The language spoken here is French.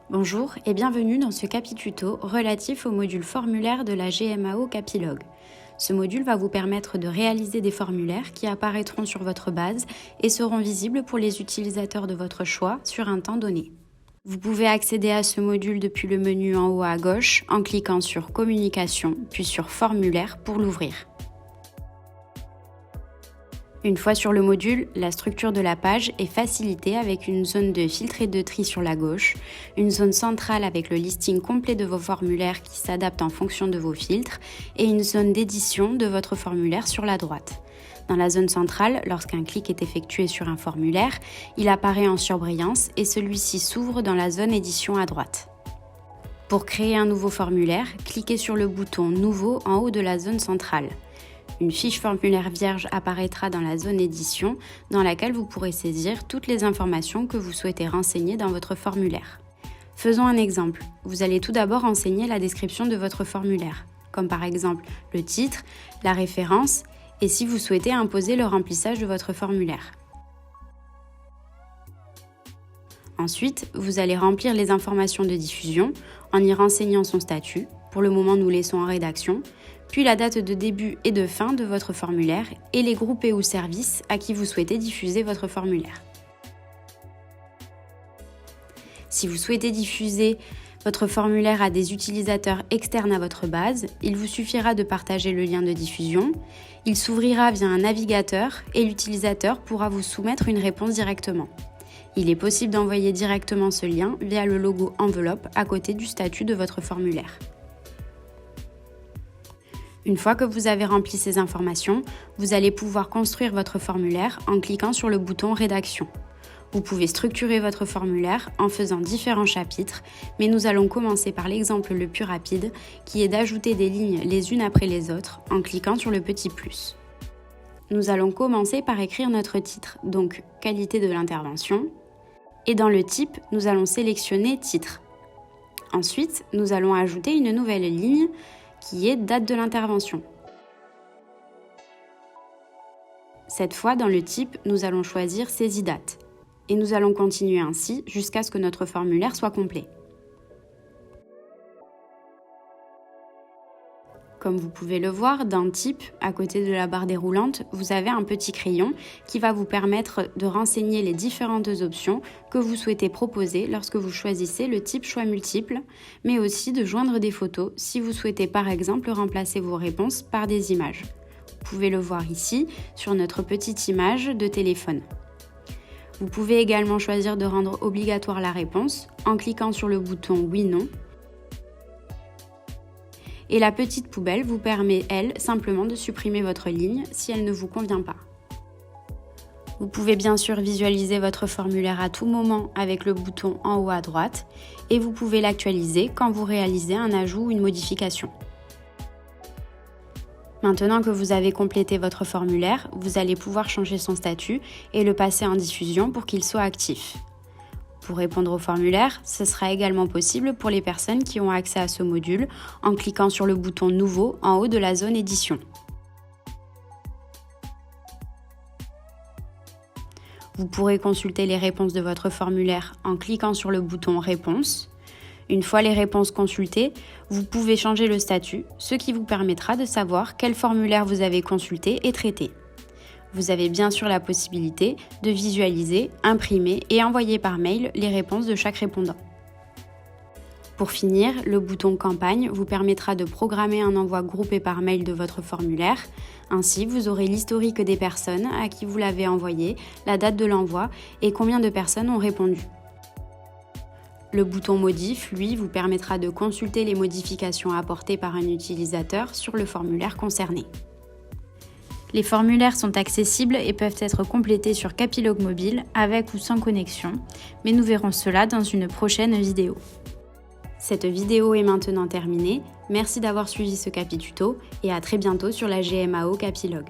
Bonjour et bienvenue dans ce Capituto relatif au module formulaire de la GMAO Capilog. Ce module va vous permettre de réaliser des formulaires qui apparaîtront sur votre base et seront visibles pour les utilisateurs de votre choix sur un temps donné. Vous pouvez accéder à ce module depuis le menu en haut à gauche en cliquant sur Communication puis sur Formulaire pour l'ouvrir. Une fois sur le module, la structure de la page est facilitée avec une zone de filtre et de tri sur la gauche, une zone centrale avec le listing complet de vos formulaires qui s'adapte en fonction de vos filtres et une zone d'édition de votre formulaire sur la droite. Dans la zone centrale, lorsqu'un clic est effectué sur un formulaire, il apparaît en surbrillance et celui-ci s'ouvre dans la zone édition à droite. Pour créer un nouveau formulaire, cliquez sur le bouton Nouveau en haut de la zone centrale. Une fiche formulaire vierge apparaîtra dans la zone édition dans laquelle vous pourrez saisir toutes les informations que vous souhaitez renseigner dans votre formulaire. Faisons un exemple. Vous allez tout d'abord renseigner la description de votre formulaire, comme par exemple le titre, la référence et si vous souhaitez imposer le remplissage de votre formulaire. Ensuite, vous allez remplir les informations de diffusion en y renseignant son statut. Pour le moment, nous laissons en rédaction, puis la date de début et de fin de votre formulaire et les groupes et ou services à qui vous souhaitez diffuser votre formulaire. Si vous souhaitez diffuser votre formulaire à des utilisateurs externes à votre base, il vous suffira de partager le lien de diffusion. Il s'ouvrira via un navigateur et l'utilisateur pourra vous soumettre une réponse directement. Il est possible d'envoyer directement ce lien via le logo enveloppe à côté du statut de votre formulaire. Une fois que vous avez rempli ces informations, vous allez pouvoir construire votre formulaire en cliquant sur le bouton Rédaction. Vous pouvez structurer votre formulaire en faisant différents chapitres, mais nous allons commencer par l'exemple le plus rapide, qui est d'ajouter des lignes les unes après les autres en cliquant sur le petit plus. Nous allons commencer par écrire notre titre, donc qualité de l'intervention, et dans le type, nous allons sélectionner Titre. Ensuite, nous allons ajouter une nouvelle ligne qui est date de l'intervention. Cette fois, dans le type, nous allons choisir Saisie date. Et nous allons continuer ainsi jusqu'à ce que notre formulaire soit complet. Comme vous pouvez le voir, dans Type, à côté de la barre déroulante, vous avez un petit crayon qui va vous permettre de renseigner les différentes options que vous souhaitez proposer lorsque vous choisissez le type choix multiple, mais aussi de joindre des photos si vous souhaitez par exemple remplacer vos réponses par des images. Vous pouvez le voir ici sur notre petite image de téléphone. Vous pouvez également choisir de rendre obligatoire la réponse en cliquant sur le bouton Oui/Non. Et la petite poubelle vous permet, elle, simplement de supprimer votre ligne si elle ne vous convient pas. Vous pouvez bien sûr visualiser votre formulaire à tout moment avec le bouton en haut à droite et vous pouvez l'actualiser quand vous réalisez un ajout ou une modification. Maintenant que vous avez complété votre formulaire, vous allez pouvoir changer son statut et le passer en diffusion pour qu'il soit actif. Pour répondre au formulaire, ce sera également possible pour les personnes qui ont accès à ce module en cliquant sur le bouton Nouveau en haut de la zone Édition. Vous pourrez consulter les réponses de votre formulaire en cliquant sur le bouton Réponses. Une fois les réponses consultées, vous pouvez changer le statut, ce qui vous permettra de savoir quel formulaire vous avez consulté et traité. Vous avez bien sûr la possibilité de visualiser, imprimer et envoyer par mail les réponses de chaque répondant. Pour finir, le bouton Campagne vous permettra de programmer un envoi groupé par mail de votre formulaire. Ainsi, vous aurez l'historique des personnes à qui vous l'avez envoyé, la date de l'envoi et combien de personnes ont répondu. Le bouton Modif, lui, vous permettra de consulter les modifications apportées par un utilisateur sur le formulaire concerné. Les formulaires sont accessibles et peuvent être complétés sur Capilog mobile avec ou sans connexion, mais nous verrons cela dans une prochaine vidéo. Cette vidéo est maintenant terminée, merci d'avoir suivi ce Capituto et à très bientôt sur la GMAO Capilog.